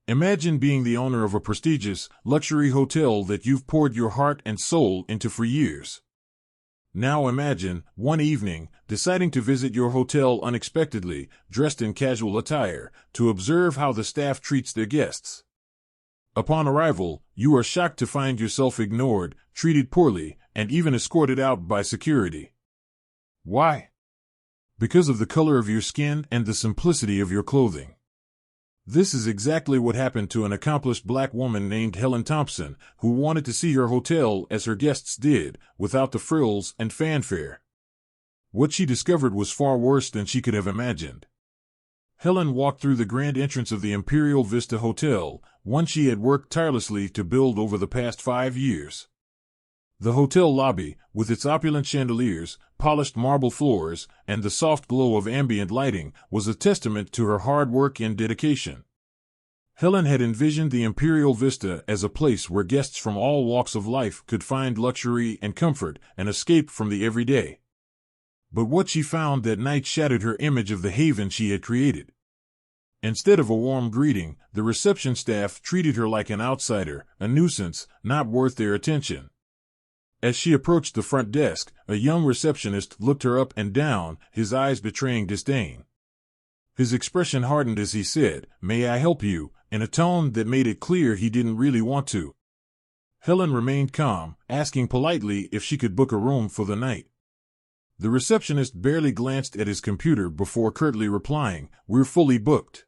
Imagine being the owner of a prestigious, luxury hotel that you've poured your heart and soul into for years. Now imagine, one evening, deciding to visit your hotel unexpectedly, dressed in casual attire, to observe how the staff treats their guests. Upon arrival, you are shocked to find yourself ignored, treated poorly, and even escorted out by security. Why? Because of the color of your skin and the simplicity of your clothing. This is exactly what happened to an accomplished black woman named Helen Thompson, who wanted to see her hotel as her guests did, without the frills and fanfare. What she discovered was far worse than she could have imagined. Helen walked through the grand entrance of the Imperial Vista Hotel, one she had worked tirelessly to build over the past 5 years. The hotel lobby, with its opulent chandeliers, polished marble floors, and the soft glow of ambient lighting, was a testament to her hard work and dedication. Helen had envisioned the Imperial Vista as a place where guests from all walks of life could find luxury and comfort, an escape from the everyday. But what she found that night shattered her image of the haven she had created. Instead of a warm greeting, the reception staff treated her like an outsider, a nuisance, not worth their attention. As she approached the front desk, a young receptionist looked her up and down, his eyes betraying disdain. His expression hardened as he said, "May I help you?" in a tone that made it clear he didn't really want to. Helen remained calm, asking politely if she could book a room for the night. The receptionist barely glanced at his computer before curtly replying, "We're fully booked."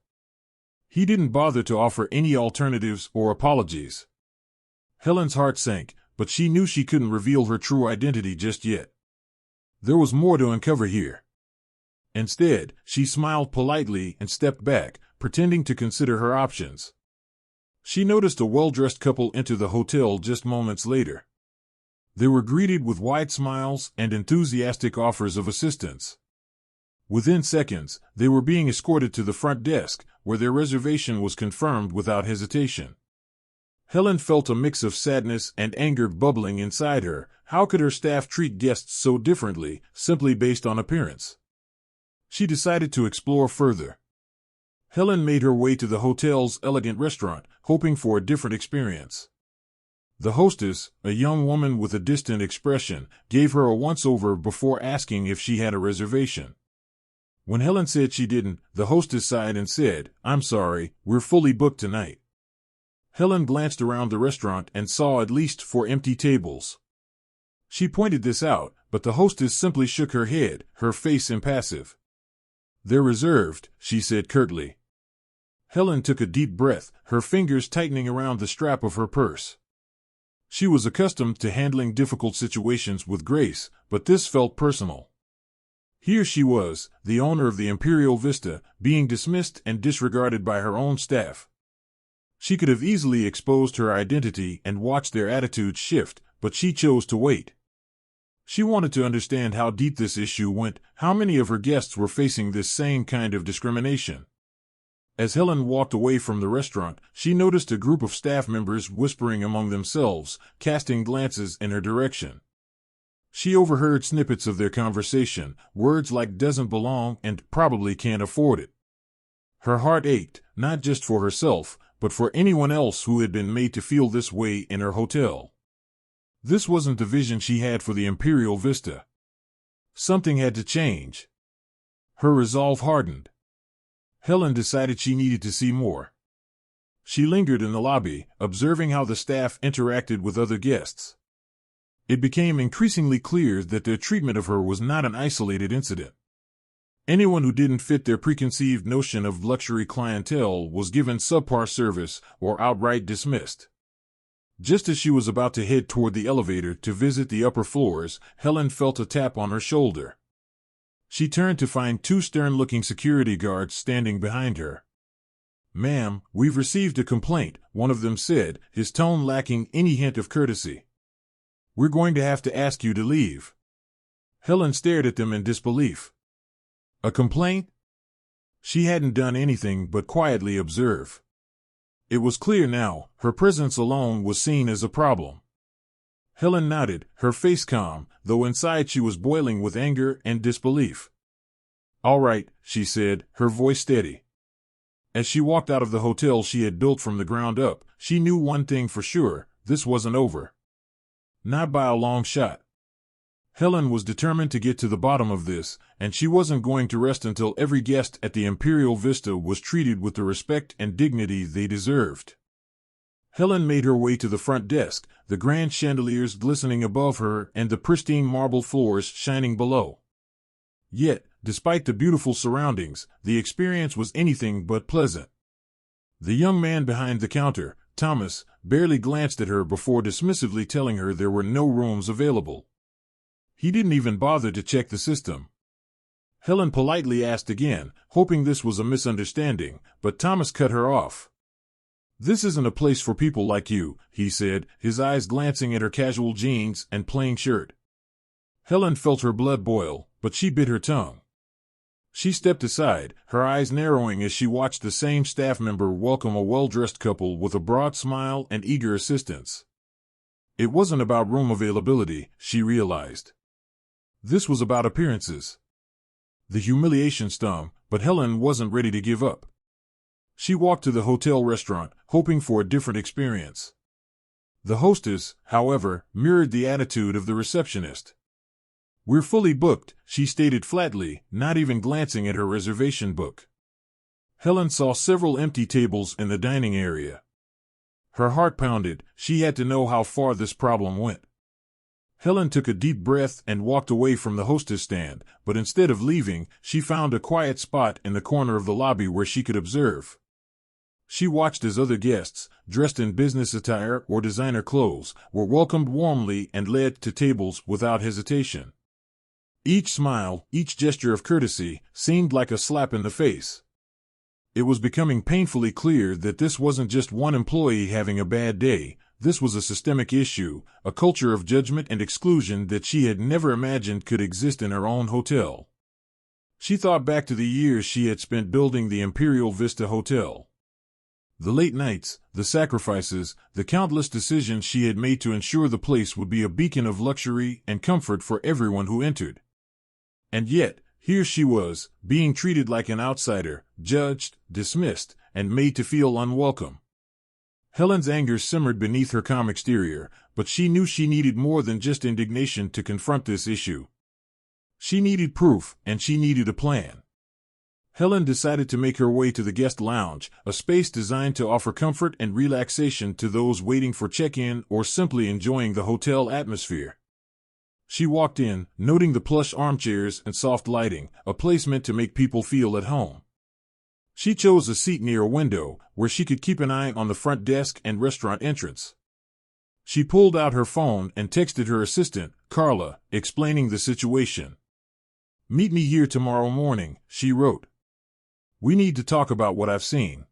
He didn't bother to offer any alternatives or apologies. Helen's heart sank, but she knew she couldn't reveal her true identity just yet. There was more to uncover here. Instead, she smiled politely and stepped back, pretending to consider her options. She noticed a well-dressed couple enter the hotel just moments later. They were greeted with wide smiles and enthusiastic offers of assistance. Within seconds, they were being escorted to the front desk, where their reservation was confirmed without hesitation. Helen felt a mix of sadness and anger bubbling inside her. How could her staff treat guests so differently, simply based on appearance? She decided to explore further. Helen made her way to the hotel's elegant restaurant, hoping for a different experience. The hostess, a young woman with a distant expression, gave her a once-over before asking if she had a reservation. When Helen said she didn't, the hostess sighed and said, "I'm sorry, we're fully booked tonight." Helen glanced around the restaurant and saw at least 4 empty tables. She pointed this out, but the hostess simply shook her head, her face impassive. "They're reserved," she said curtly. Helen took a deep breath, her fingers tightening around the strap of her purse. She was accustomed to handling difficult situations with grace, but this felt personal. Here she was, the owner of the Imperial Vista, being dismissed and disregarded by her own staff. She could have easily exposed her identity and watched their attitudes shift, but she chose to wait. She wanted to understand how deep this issue went, how many of her guests were facing this same kind of discrimination. As Helen walked away from the restaurant, she noticed a group of staff members whispering among themselves, casting glances in her direction. She overheard snippets of their conversation, words like "doesn't belong" and "probably can't afford it." Her heart ached, not just for herself, but for anyone else who had been made to feel this way in her hotel. This wasn't the vision she had for the Imperial Vista. Something had to change. Her resolve hardened. Helen decided she needed to see more. She lingered in the lobby, observing how the staff interacted with other guests. It became increasingly clear that their treatment of her was not an isolated incident. Anyone who didn't fit their preconceived notion of luxury clientele was given subpar service or outright dismissed. Just as she was about to head toward the elevator to visit the upper floors, Helen felt a tap on her shoulder. She turned to find 2 stern-looking security guards standing behind her. "Ma'am, we've received a complaint," one of them said, his tone lacking any hint of courtesy. "We're going to have to ask you to leave." Helen stared at them in disbelief. A complaint? She hadn't done anything but quietly observe. It was clear now, her presence alone was seen as a problem. Helen nodded, her face calm, though inside she was boiling with anger and disbelief. "All right," she said, her voice steady. As she walked out of the hotel she had built from the ground up, she knew one thing for sure: this wasn't over. Not by a long shot. Helen was determined to get to the bottom of this, and she wasn't going to rest until every guest at the Imperial Vista was treated with the respect and dignity they deserved. Helen made her way to the front desk, the grand chandeliers glistening above her and the pristine marble floors shining below. Yet, despite the beautiful surroundings, the experience was anything but pleasant. The young man behind the counter, Thomas, barely glanced at her before dismissively telling her there were no rooms available. He didn't even bother to check the system. Helen politely asked again, hoping this was a misunderstanding, but Thomas cut her off. "This isn't a place for people like you," he said, his eyes glancing at her casual jeans and plain shirt. Helen felt her blood boil, but she bit her tongue. She stepped aside, her eyes narrowing as she watched the same staff member welcome a well-dressed couple with a broad smile and eager assistance. It wasn't about room availability, she realized. This was about appearances. The humiliation stung, but Helen wasn't ready to give up. She walked to the hotel restaurant, hoping for a different experience. The hostess, however, mirrored the attitude of the receptionist. "We're fully booked," she stated flatly, not even glancing at her reservation book. Helen saw several empty tables in the dining area. Her heart pounded. She had to know how far this problem went. Helen took a deep breath and walked away from the hostess stand, but instead of leaving, she found a quiet spot in the corner of the lobby where she could observe. She watched as other guests, dressed in business attire or designer clothes, were welcomed warmly and led to tables without hesitation. Each smile, each gesture of courtesy, seemed like a slap in the face. It was becoming painfully clear that this wasn't just one employee having a bad day. This was a systemic issue, a culture of judgment and exclusion that she had never imagined could exist in her own hotel. She thought back to the years she had spent building the Imperial Vista Hotel. The late nights, the sacrifices, the countless decisions she had made to ensure the place would be a beacon of luxury and comfort for everyone who entered. And yet, here she was, being treated like an outsider, judged, dismissed, and made to feel unwelcome. Helen's anger simmered beneath her calm exterior, but she knew she needed more than just indignation to confront this issue. She needed proof, and she needed a plan. Helen decided to make her way to the guest lounge, a space designed to offer comfort and relaxation to those waiting for check-in or simply enjoying the hotel atmosphere. She walked in, noting the plush armchairs and soft lighting, a place meant to make people feel at home. She chose a seat near a window, where she could keep an eye on the front desk and restaurant entrance. She pulled out her phone and texted her assistant, Carla, explaining the situation. "Meet me here tomorrow morning," she wrote. "We need to talk about what I've seen."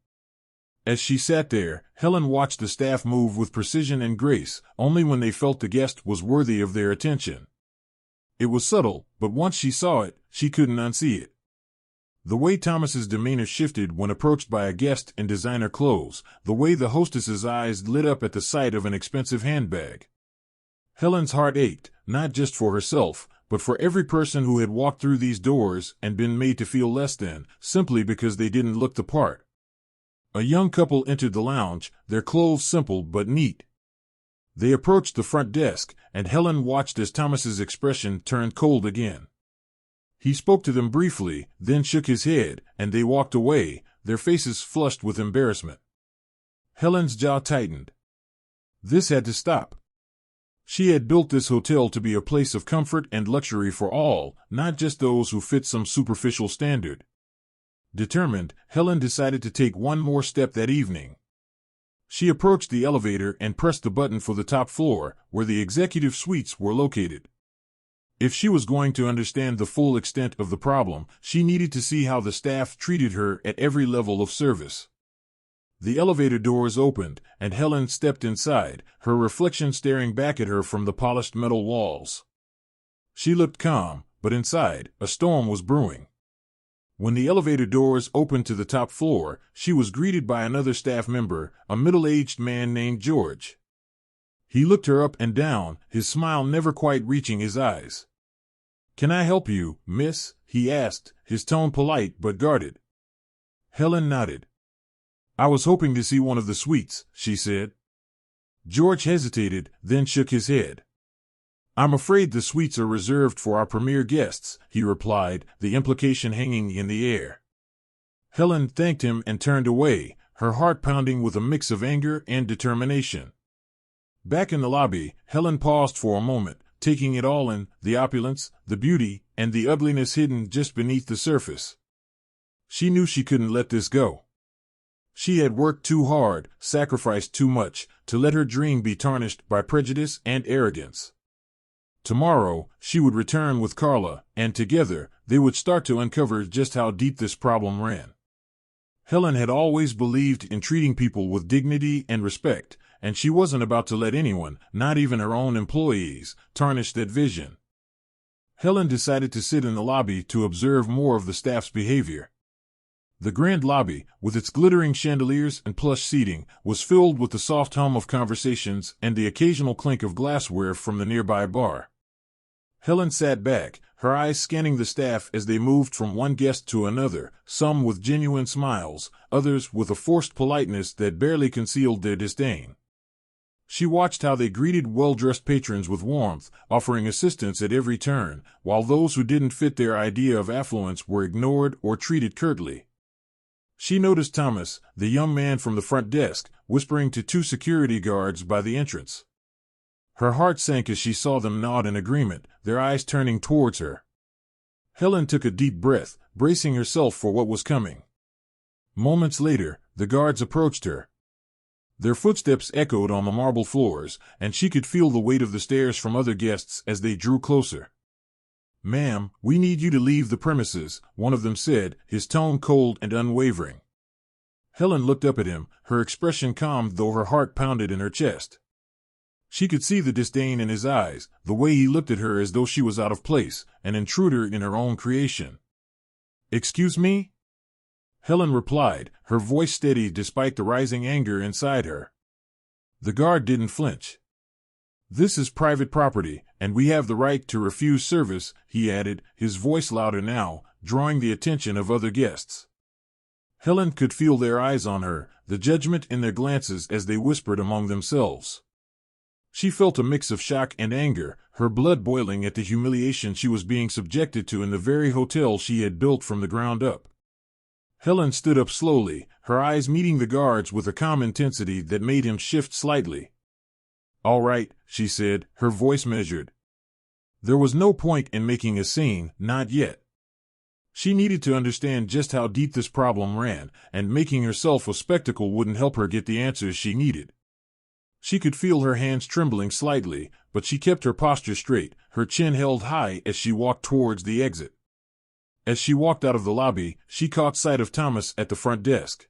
As she sat there, Helen watched the staff move with precision and grace, only when they felt the guest was worthy of their attention. It was subtle, but once she saw it, she couldn't unsee it. The way Thomas's demeanor shifted when approached by a guest in designer clothes, the way the hostess's eyes lit up at the sight of an expensive handbag. Helen's heart ached, not just for herself, but for every person who had walked through these doors and been made to feel less than, simply because they didn't look the part. A young couple entered the lounge, their clothes simple but neat. They approached the front desk, and Helen watched as Thomas's expression turned cold again. He spoke to them briefly, then shook his head, and they walked away, their faces flushed with embarrassment. Helen's jaw tightened. This had to stop. She had built this hotel to be a place of comfort and luxury for all, not just those who fit some superficial standard. Determined, Helen decided to take one more step that evening. She approached the elevator and pressed the button for the top floor, where the executive suites were located. If she was going to understand the full extent of the problem, she needed to see how the staff treated her at every level of service. The elevator doors opened, and Helen stepped inside, her reflection staring back at her from the polished metal walls. She looked calm, but inside, a storm was brewing. When the elevator doors opened to the top floor, she was greeted by another staff member, a middle-aged man named George. He looked her up and down, his smile never quite reaching his eyes. "Can I help you, miss?" he asked, his tone polite but guarded. Helen nodded. I was hoping to see one of the suites, she said. George hesitated, then shook his head. I'm afraid the suites are reserved for our premier guests, he replied, the implication hanging in the air. Helen thanked him and turned away, her heart pounding with a mix of anger and determination. Back in the lobby, Helen paused for a moment, taking it all in, the opulence, the beauty, and the ugliness hidden just beneath the surface. She knew she couldn't let this go. She had worked too hard, sacrificed too much, to let her dream be tarnished by prejudice and arrogance. Tomorrow, she would return with Carla, and together, they would start to uncover just how deep this problem ran. Helen had always believed in treating people with dignity and respect, and she wasn't about to let anyone, not even her own employees, tarnish that vision. Helen decided to sit in the lobby to observe more of the staff's behavior. The grand lobby, with its glittering chandeliers and plush seating, was filled with the soft hum of conversations and the occasional clink of glassware from the nearby bar. Helen sat back, her eyes scanning the staff as they moved from one guest to another, some with genuine smiles, others with a forced politeness that barely concealed their disdain. She watched how they greeted well-dressed patrons with warmth, offering assistance at every turn, while those who didn't fit their idea of affluence were ignored or treated curtly. She noticed Thomas, the young man from the front desk, whispering to two security guards by the entrance. Her heart sank as she saw them nod in agreement, their eyes turning towards her. Helen took a deep breath, bracing herself for what was coming. Moments later, the guards approached her. Their footsteps echoed on the marble floors, and she could feel the weight of the stares from other guests as they drew closer. "Ma'am, we need you to leave the premises," one of them said, his tone cold and unwavering. Helen looked up at him, her expression calm though her heart pounded in her chest. She could see the disdain in his eyes, the way he looked at her as though she was out of place, an intruder in her own creation. "Excuse me?" Helen replied, her voice steady despite the rising anger inside her. The guard didn't flinch. "This is private property, and we have the right to refuse service," he added, his voice louder now, drawing the attention of other guests. Helen could feel their eyes on her, the judgment in their glances as they whispered among themselves. She felt a mix of shock and anger, her blood boiling at the humiliation she was being subjected to in the very hotel she had built from the ground up. Helen stood up slowly, her eyes meeting the guards with a calm intensity that made him shift slightly. "All right," she said, her voice measured. There was no point in making a scene, not yet. She needed to understand just how deep this problem ran, and making herself a spectacle wouldn't help her get the answers she needed. She could feel her hands trembling slightly, but she kept her posture straight, her chin held high as she walked towards the exit. As she walked out of the lobby, she caught sight of Thomas at the front desk.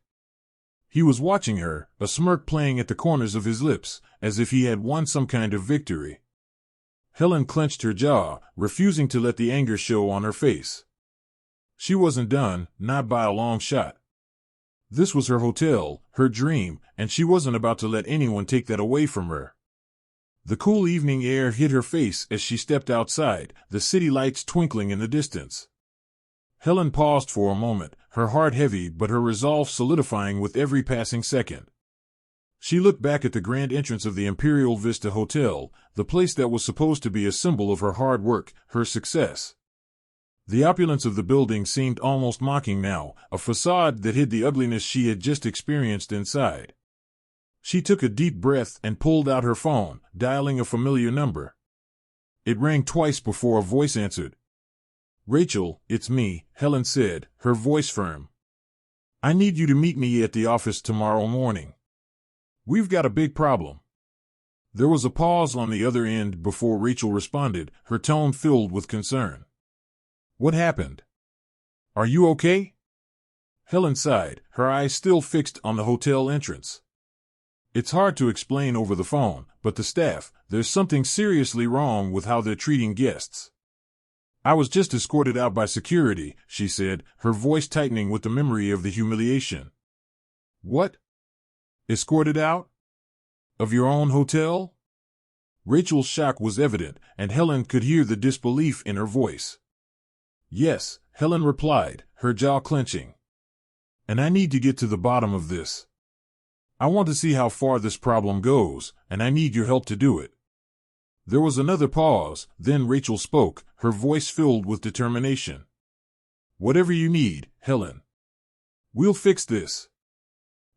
He was watching her, a smirk playing at the corners of his lips, as if he had won some kind of victory. Helen clenched her jaw, refusing to let the anger show on her face. She wasn't done, not by a long shot. This was her hotel, her dream, and she wasn't about to let anyone take that away from her. The cool evening air hit her face as she stepped outside, the city lights twinkling in the distance. Helen paused for a moment, her heart heavy but her resolve solidifying with every passing second. She looked back at the grand entrance of the Imperial Vista Hotel, the place that was supposed to be a symbol of her hard work, her success. The opulence of the building seemed almost mocking now, a facade that hid the ugliness she had just experienced inside. She took a deep breath and pulled out her phone, dialing a familiar number. It rang twice before a voice answered. "Rachel, it's me," Helen said, her voice firm. "I need you to meet me at the office tomorrow morning. We've got a big problem." There was a pause on the other end before Rachel responded, her tone filled with concern. "What happened? Are you okay?" Helen sighed, her eyes still fixed on the hotel entrance. "It's hard to explain over the phone, but the staff, there's something seriously wrong with how they're treating guests." "I was just escorted out by security," she said, her voice tightening with the memory of the humiliation. "What? Escorted out? Of your own hotel?" Rachel's shock was evident, and Helen could hear the disbelief in her voice. "Yes," Helen replied, her jaw clenching. "And I need to get to the bottom of this." I want to see how far this problem goes, and I need your help to do it." There was another pause, then Rachel spoke, her voice filled with determination. "Whatever you need, Helen. We'll fix this."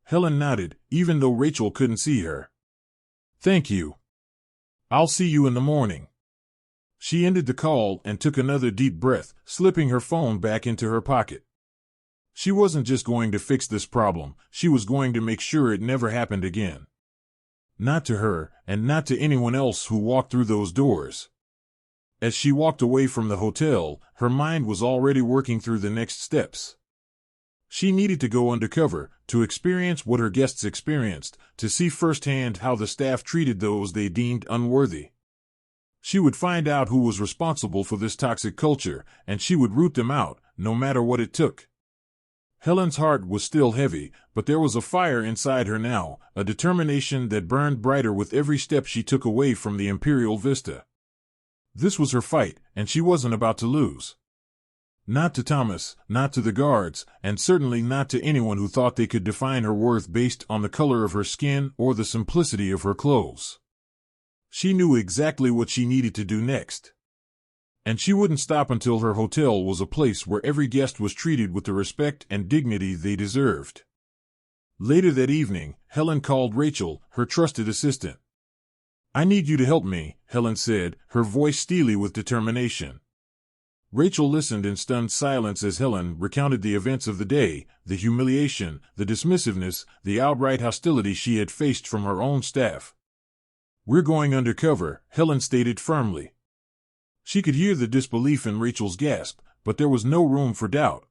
Helen nodded, even though Rachel couldn't see her. "Thank you. I'll see you in the morning." She ended the call and took another deep breath, slipping her phone back into her pocket. She wasn't just going to fix this problem, she was going to make sure it never happened again. Not to her, and not to anyone else who walked through those doors. As she walked away from the hotel, her mind was already working through the next steps. She needed to go undercover, to experience what her guests experienced, to see firsthand how the staff treated those they deemed unworthy. She would find out who was responsible for this toxic culture, and she would root them out, no matter what it took. Helen's heart was still heavy, but there was a fire inside her now, a determination that burned brighter with every step she took away from the Imperial Vista. This was her fight, and she wasn't about to lose. Not to Thomas, not to the guards, and certainly not to anyone who thought they could define her worth based on the color of her skin or the simplicity of her clothes. She knew exactly what she needed to do next. And she wouldn't stop until her hotel was a place where every guest was treated with the respect and dignity they deserved. Later that evening, Helen called Rachel, her trusted assistant. "I need you to help me," Helen said, her voice steely with determination. Rachel listened in stunned silence as Helen recounted the events of the day, the humiliation, the dismissiveness, the outright hostility she had faced from her own staff. "We're going undercover," Helen stated firmly. She could hear the disbelief in Rachel's gasp, but there was no room for doubt.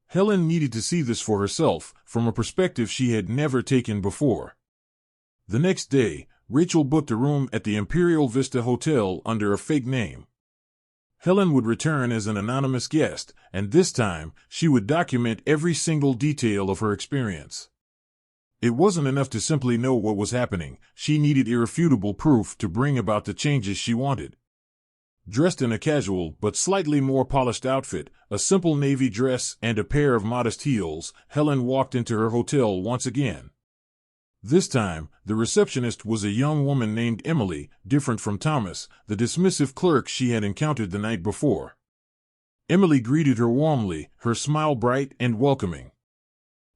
Helen needed to see this for herself, from a perspective she had never taken before. The next day, Rachel booked a room at the Imperial Vista Hotel under a fake name. Helen would return as an anonymous guest, and this time, she would document every single detail of her experience. It wasn't enough to simply know what was happening, she needed irrefutable proof to bring about the changes she wanted. Dressed in a casual but slightly more polished outfit, a simple navy dress and a pair of modest heels, Helen walked into her hotel once again. This time, the receptionist was a young woman named Emily, different from Thomas, the dismissive clerk she had encountered the night before. Emily greeted her warmly, her smile bright and welcoming.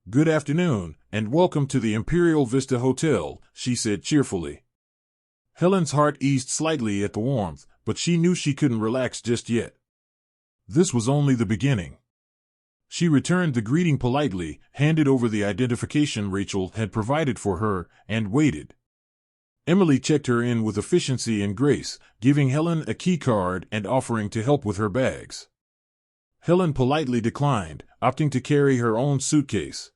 "Good afternoon, and welcome to the Imperial Vista Hotel," she said cheerfully. Helen's heart eased slightly at the warmth, but she knew she couldn't relax just yet. This was only the beginning. She returned the greeting politely, handed over the identification Rachel had provided for her, and waited. Emily checked her in with efficiency and grace, giving Helen a key card and offering to help with her bags. Helen politely declined, opting to carry her own suitcase.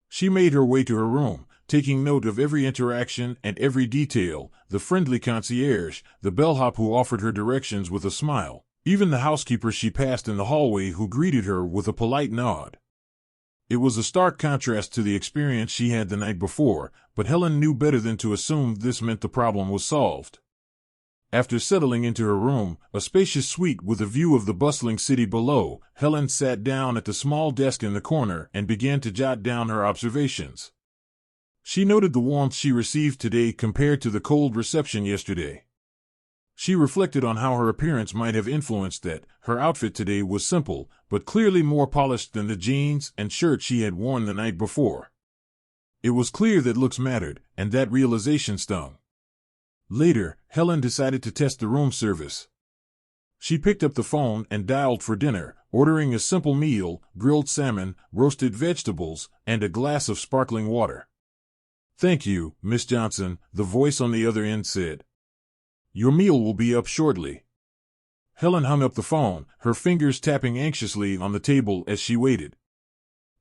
She made her way to her room, taking note of every interaction and every detail, the friendly concierge, the bellhop who offered her directions with a smile, even the housekeeper she passed in the hallway who greeted her with a polite nod. It was a stark contrast to the experience she had the night before, but Helen knew better than to assume this meant the problem was solved. After settling into her room, a spacious suite with a view of the bustling city below, Helen sat down at the small desk in the corner and began to jot down her observations. She noted the warmth she received today compared to the cold reception yesterday. She reflected on how her appearance might have influenced that. Her outfit today was simple, but clearly more polished than the jeans and shirt she had worn the night before. It was clear that looks mattered, and that realization stung. Later, Helen decided to test the room service. She picked up the phone and dialed for dinner, ordering a simple meal, grilled salmon, roasted vegetables, and a glass of sparkling water. "Thank you, Miss Johnson," the voice on the other end said. "Your meal will be up shortly." Helen hung up the phone, her fingers tapping anxiously on the table as she waited.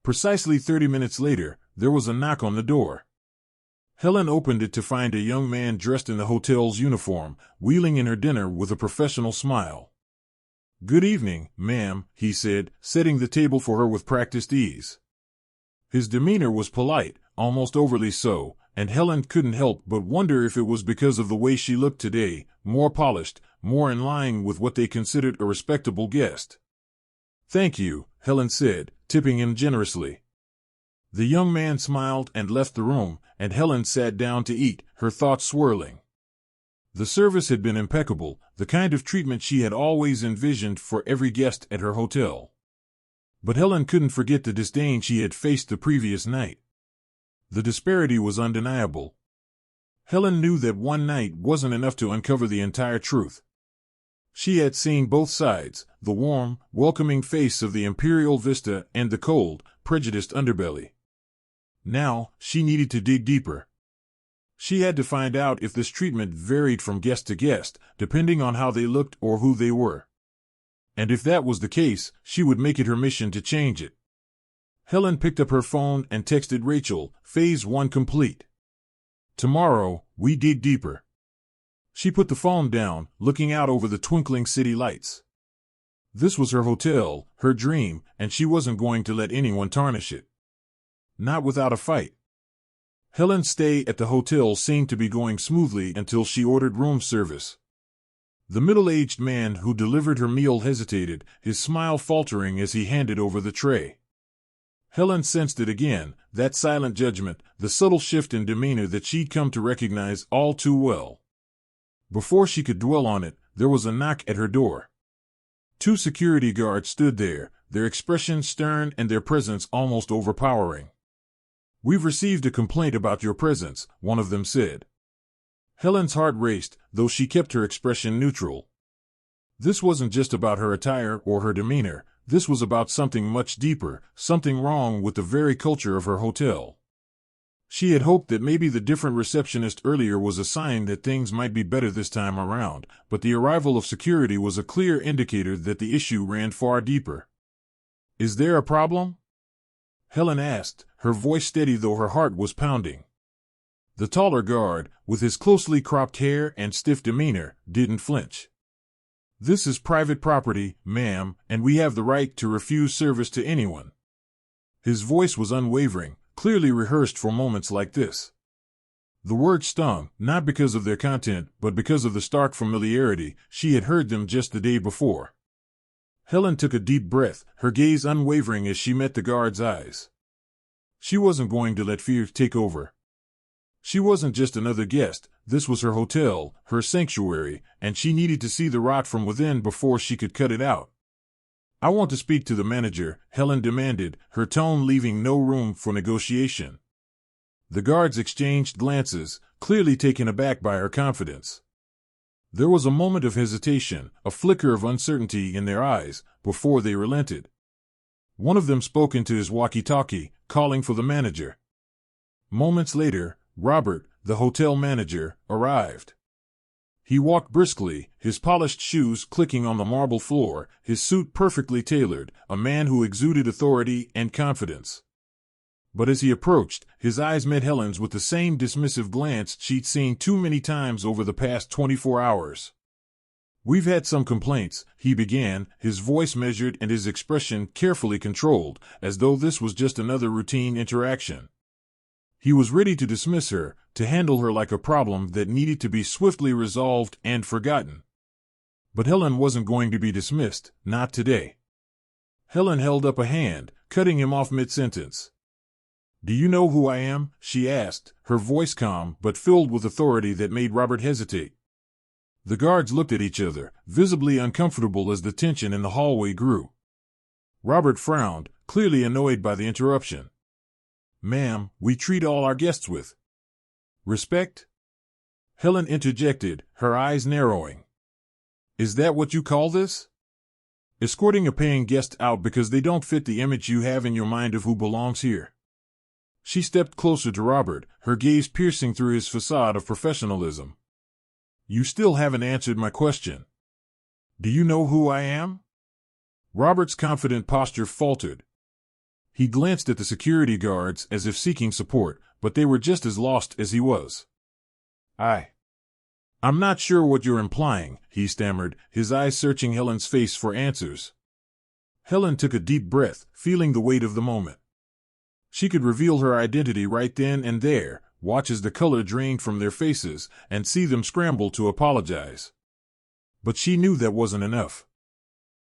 Precisely 30 minutes later, there was a knock on the door. Helen opened it to find a young man dressed in the hotel's uniform, wheeling in her dinner with a professional smile. "Good evening, ma'am," he said, setting the table for her with practiced ease. His demeanor was polite, almost overly so, and Helen couldn't help but wonder if it was because of the way she looked today, more polished, more in line with what they considered a respectable guest. "Thank you," Helen said, tipping him generously. The young man smiled and left the room, and Helen sat down to eat, her thoughts swirling. The service had been impeccable, the kind of treatment she had always envisioned for every guest at her hotel. But Helen couldn't forget the disdain she had faced the previous night. The disparity was undeniable. Helen knew that one night wasn't enough to uncover the entire truth. She had seen both sides, the warm, welcoming face of the Imperial Vista and the cold, prejudiced underbelly. Now, she needed to dig deeper. She had to find out if this treatment varied from guest to guest, depending on how they looked or who they were. And if that was the case, she would make it her mission to change it. Helen picked up her phone and texted Rachel, Phase 1 complete. Tomorrow, we dig deeper. She put the phone down, looking out over the twinkling city lights. This was her hotel, her dream, and she wasn't going to let anyone tarnish it. Not without a fight. Helen's stay at the hotel seemed to be going smoothly until she ordered room service. The middle-aged man who delivered her meal hesitated, his smile faltering as he handed over the tray. Helen sensed it again, that silent judgment, the subtle shift in demeanor that she'd come to recognize all too well. Before she could dwell on it, there was a knock at her door. 2 security guards stood there, their expression stern and their presence almost overpowering. "We've received a complaint about your presence," one of them said. Helen's heart raced, though she kept her expression neutral. This wasn't just about her attire or her demeanor, this was about something much deeper, something wrong with the very culture of her hotel. She had hoped that maybe the different receptionist earlier was a sign that things might be better this time around, but the arrival of security was a clear indicator that the issue ran far deeper. "Is there a problem?" Helen asked, her voice steady though her heart was pounding. The taller guard, with his closely cropped hair and stiff demeanor, didn't flinch. "This is private property, ma'am, and we have the right to refuse service to anyone." His voice was unwavering, clearly rehearsed for moments like this. The words stung, not because of their content, but because of the stark familiarity. She had heard them just the day before. Helen took a deep breath, her gaze unwavering as she met the guard's eyes. She wasn't going to let fear take over. She wasn't just another guest, this was her hotel, her sanctuary, and she needed to see the rot from within before she could cut it out. "I want to speak to the manager," Helen demanded, her tone leaving no room for negotiation. The guards exchanged glances, clearly taken aback by her confidence. There was a moment of hesitation, a flicker of uncertainty in their eyes, before they relented. One of them spoke into his walkie-talkie, calling for the manager. Moments later, Robert, the hotel manager, arrived. He walked briskly, his polished shoes clicking on the marble floor, his suit perfectly tailored, a man who exuded authority and confidence. But as he approached, his eyes met Helen's with the same dismissive glance she'd seen too many times over the past 24 hours. "We've had some complaints," he began, his voice measured and his expression carefully controlled, as though this was just another routine interaction. He was ready to dismiss her, to handle her like a problem that needed to be swiftly resolved and forgotten. But Helen wasn't going to be dismissed, not today. Helen held up a hand, cutting him off mid-sentence. "Do you know who I am?" she asked, her voice calm but filled with authority that made Robert hesitate. The guards looked at each other, visibly uncomfortable as the tension in the hallway grew. Robert frowned, clearly annoyed by the interruption. "Ma'am, we treat all our guests with respect?" Helen interjected, her eyes narrowing. "Is that what you call this? Escorting a paying guest out because they don't fit the image you have in your mind of who belongs here?" She stepped closer to Robert, her gaze piercing through his facade of professionalism. "You still haven't answered my question. Do you know who I am?" Robert's confident posture faltered. He glanced at the security guards as if seeking support, but they were just as lost as he was. I'm not sure what you're implying," he stammered, his eyes searching Helen's face for answers. Helen took a deep breath, feeling the weight of the moment. She could reveal her identity right then and there, watch as the color drained from their faces, and see them scramble to apologize. But she knew that wasn't enough.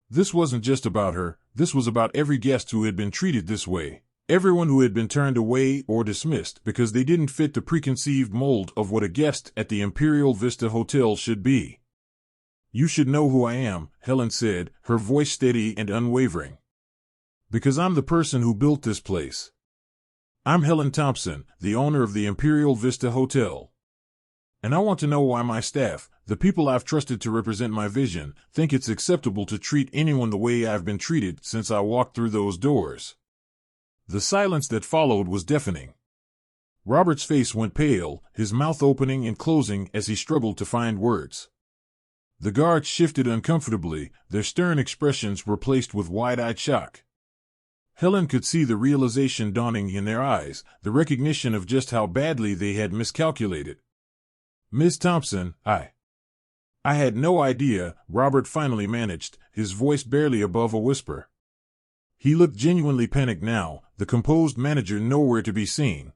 This wasn't just about her, this was about every guest who had been treated this way. Everyone who had been turned away or dismissed because they didn't fit the preconceived mold of what a guest at the Imperial Vista Hotel should be. "You should know who I am," Helen said, her voice steady and unwavering. "Because I'm the person who built this place. I'm Helen Thompson, the owner of the Imperial Vista Hotel. And I want to know why my staff, the people I've trusted to represent my vision, think it's acceptable to treat anyone the way I've been treated since I walked through those doors." The silence that followed was deafening. Robert's face went pale, his mouth opening and closing as he struggled to find words. The guards shifted uncomfortably, their stern expressions replaced with wide-eyed shock. Helen could see the realization dawning in their eyes, the recognition of just how badly they had miscalculated. "Miss Thompson, I had no idea," Robert finally managed, his voice barely above a whisper. He looked genuinely panicked now, the composed manager nowhere to be seen.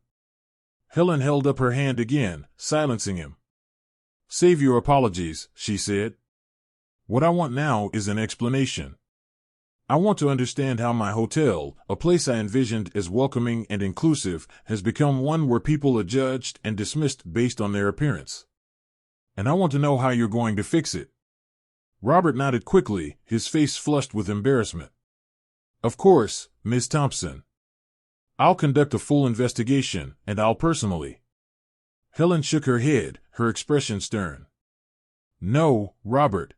Helen held up her hand again, silencing him. "Save your apologies," she said. "What I want now is an explanation. I want to understand how my hotel, a place I envisioned as welcoming and inclusive, has become one where people are judged and dismissed based on their appearance. And I want to know how you're going to fix it." Robert nodded quickly, his face flushed with embarrassment. "Of course, Miss Thompson. I'll conduct a full investigation, and I'll personally." Helen shook her head, her expression stern. "No, Robert.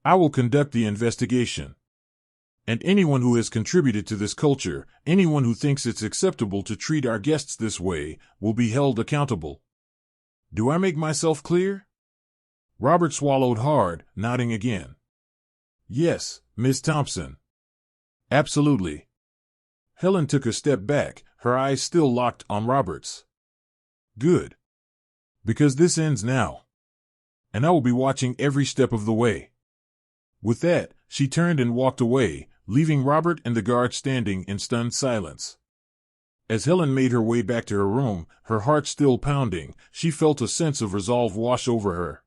I will conduct the investigation. And anyone who has contributed to this culture, anyone who thinks it's acceptable to treat our guests this way, will be held accountable. Do I make myself clear?" Robert swallowed hard, nodding again. "Yes, Miss Thompson. Absolutely." Helen took a step back, her eyes still locked on Robert's. "Good. Because this ends now. And I will be watching every step of the way." With that, she turned and walked away, leaving Robert and the guard standing in stunned silence. As Helen made her way back to her room, her heart still pounding, she felt a sense of resolve wash over her.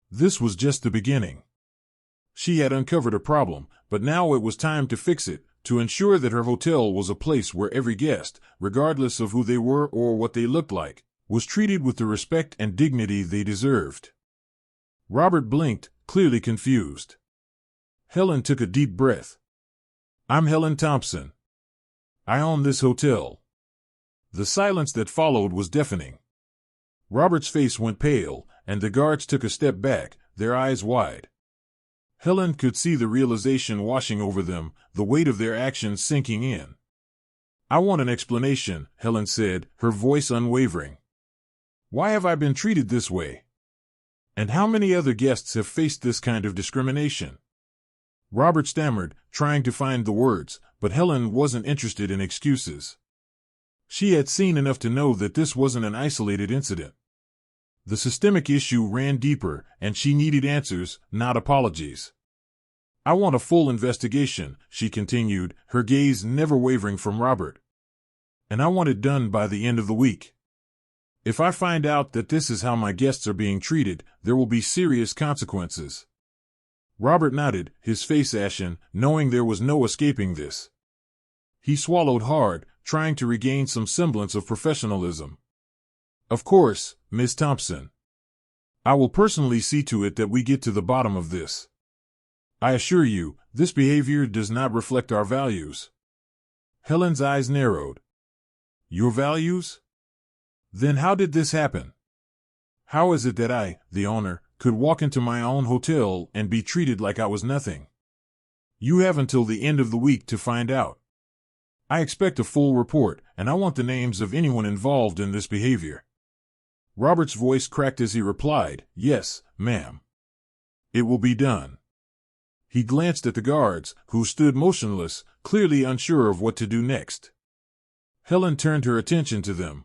This was just the beginning. She had uncovered a problem, but now it was time to fix it, to ensure that her hotel was a place where every guest, regardless of who they were or what they looked like, was treated with the respect and dignity they deserved. Robert blinked, clearly confused. Helen took a deep breath. "I'm Helen Thompson. I own this hotel." The silence that followed was deafening. Robert's face went pale, and the guards took a step back, their eyes wide. Helen could see the realization washing over them, the weight of their actions sinking in. "I want an explanation," Helen said, her voice unwavering. "Why have I been treated this way? And how many other guests have faced this kind of discrimination?" Robert stammered, trying to find the words, but Helen wasn't interested in excuses. She had seen enough to know that this wasn't an isolated incident. The systemic issue ran deeper, and she needed answers, not apologies. "I want a full investigation," she continued, her gaze never wavering from Robert. "And I want it done by the end of the week. If I find out that this is how my guests are being treated, there will be serious consequences." Robert nodded, his face ashen, knowing there was no escaping this. He swallowed hard, trying to regain some semblance of professionalism. "Of course, Miss Thompson. I will personally see to it that we get to the bottom of this. I assure you, this behavior does not reflect our values." Helen's eyes narrowed. "Your values? Then how did this happen? How is it that I, the owner, could walk into my own hotel and be treated like I was nothing? You have until the end of the week to find out. I expect a full report, and I want the names of anyone involved in this behavior." Robert's voice cracked as he replied, "Yes, ma'am. It will be done." He glanced at the guards, who stood motionless, clearly unsure of what to do next. Helen turned her attention to them.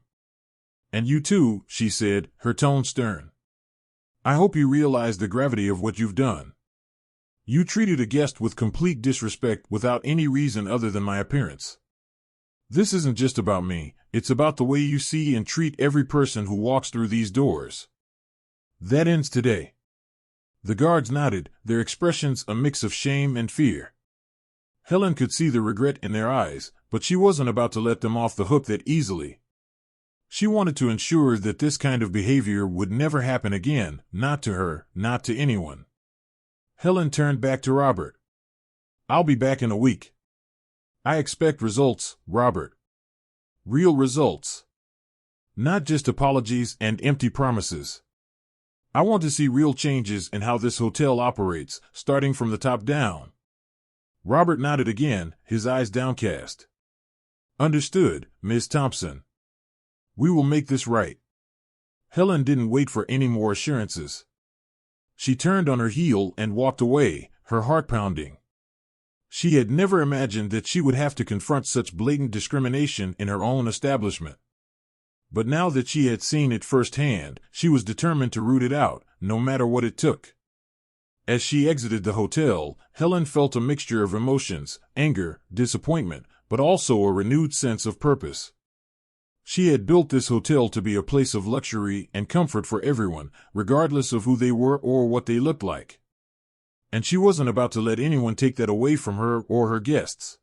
"And you too," she said, her tone stern. "I hope you realize the gravity of what you've done. You treated a guest with complete disrespect without any reason other than my appearance. This isn't just about me, it's about the way you see and treat every person who walks through these doors. That ends today." The guards nodded, their expressions a mix of shame and fear. Helen could see the regret in their eyes, but she wasn't about to let them off the hook that easily. She wanted to ensure that this kind of behavior would never happen again, not to her, not to anyone. Helen turned back to Robert. "I'll be back in a week. I expect results, Robert. Real results. Not just apologies and empty promises. I want to see real changes in how this hotel operates, starting from the top down." Robert nodded again, his eyes downcast. "Understood, Ms. Thompson. We will make this right." Helen didn't wait for any more assurances. She turned on her heel and walked away, her heart pounding. She had never imagined that she would have to confront such blatant discrimination in her own establishment. But now that she had seen it firsthand, she was determined to root it out, no matter what it took. As she exited the hotel, Helen felt a mixture of emotions, anger, disappointment, but also a renewed sense of purpose. She had built this hotel to be a place of luxury and comfort for everyone, regardless of who they were or what they looked like. And she wasn't about to let anyone take that away from her or her guests.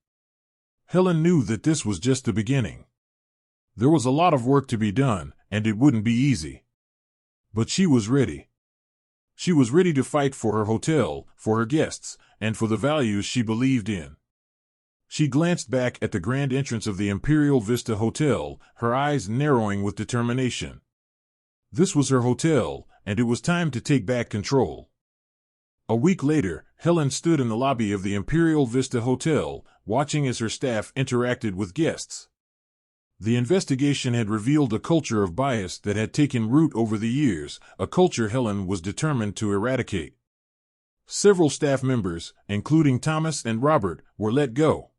Helen knew that this was just the beginning. There was a lot of work to be done, and it wouldn't be easy. But she was ready. She was ready to fight for her hotel, for her guests, and for the values she believed in. She glanced back at the grand entrance of the Imperial Vista Hotel, her eyes narrowing with determination. This was her hotel, and it was time to take back control. A week later, Helen stood in the lobby of the Imperial Vista Hotel, watching as her staff interacted with guests. The investigation had revealed a culture of bias that had taken root over the years, a culture Helen was determined to eradicate. Several staff members, including Thomas and Robert, were let go.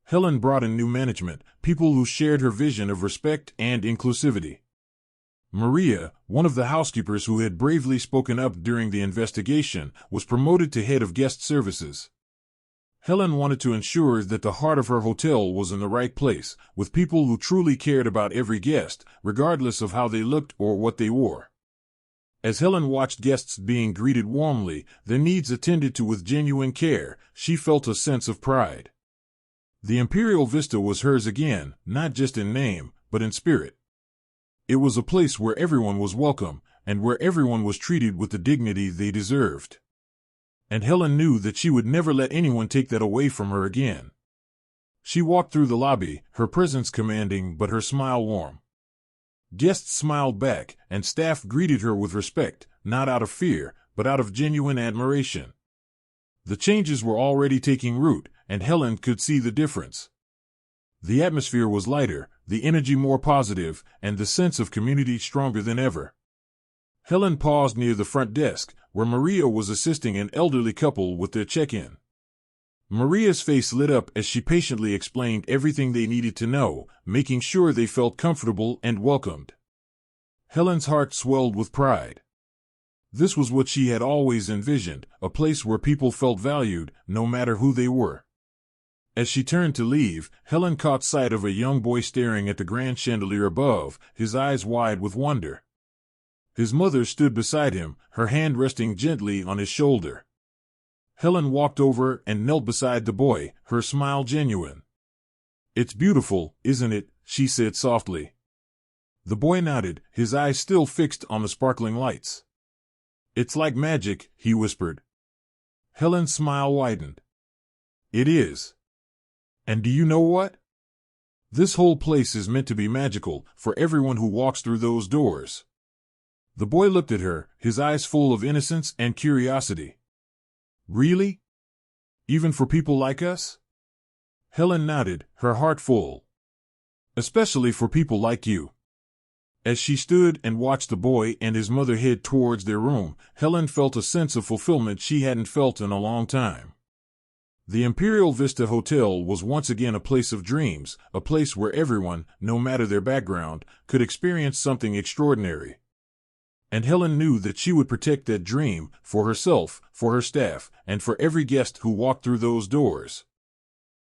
Helen brought in new management, people who shared her vision of respect and inclusivity. Maria, one of the housekeepers who had bravely spoken up during the investigation, was promoted to head of guest services. Helen wanted to ensure that the heart of her hotel was in the right place, with people who truly cared about every guest, regardless of how they looked or what they wore. As Helen watched guests being greeted warmly, their needs attended to with genuine care, she felt a sense of pride. The Imperial Vista was hers again, not just in name, but in spirit. It was a place where everyone was welcome, and where everyone was treated with the dignity they deserved. And Helen knew that she would never let anyone take that away from her again. She walked through the lobby, her presence commanding but her smile warm. Guests smiled back, and staff greeted her with respect, not out of fear, but out of genuine admiration. The changes were already taking root, and Helen could see the difference. The atmosphere was lighter, the energy more positive, and the sense of community stronger than ever. Helen paused near the front desk, where Maria was assisting an elderly couple with their check-in. Maria's face lit up as she patiently explained everything they needed to know, making sure they felt comfortable and welcomed. Helen's heart swelled with pride. This was what she had always envisioned, a place where people felt valued, no matter who they were. As she turned to leave, Helen caught sight of a young boy staring at the grand chandelier above, his eyes wide with wonder. His mother stood beside him, her hand resting gently on his shoulder. Helen walked over and knelt beside the boy, her smile genuine. "It's beautiful, isn't it?" she said softly. The boy nodded, his eyes still fixed on the sparkling lights. "It's like magic," he whispered. Helen's smile widened. "It is. And do you know what? This whole place is meant to be magical, for everyone who walks through those doors." The boy looked at her, his eyes full of innocence and curiosity. "Really? Even for people like us?" Helen nodded, her heart full. "Especially for people like you." As she stood and watched the boy and his mother head towards their room, Helen felt a sense of fulfillment she hadn't felt in a long time. The Imperial Vista Hotel was once again a place of dreams, a place where everyone, no matter their background, could experience something extraordinary. And Helen knew that she would protect that dream, for herself, for her staff, and for every guest who walked through those doors.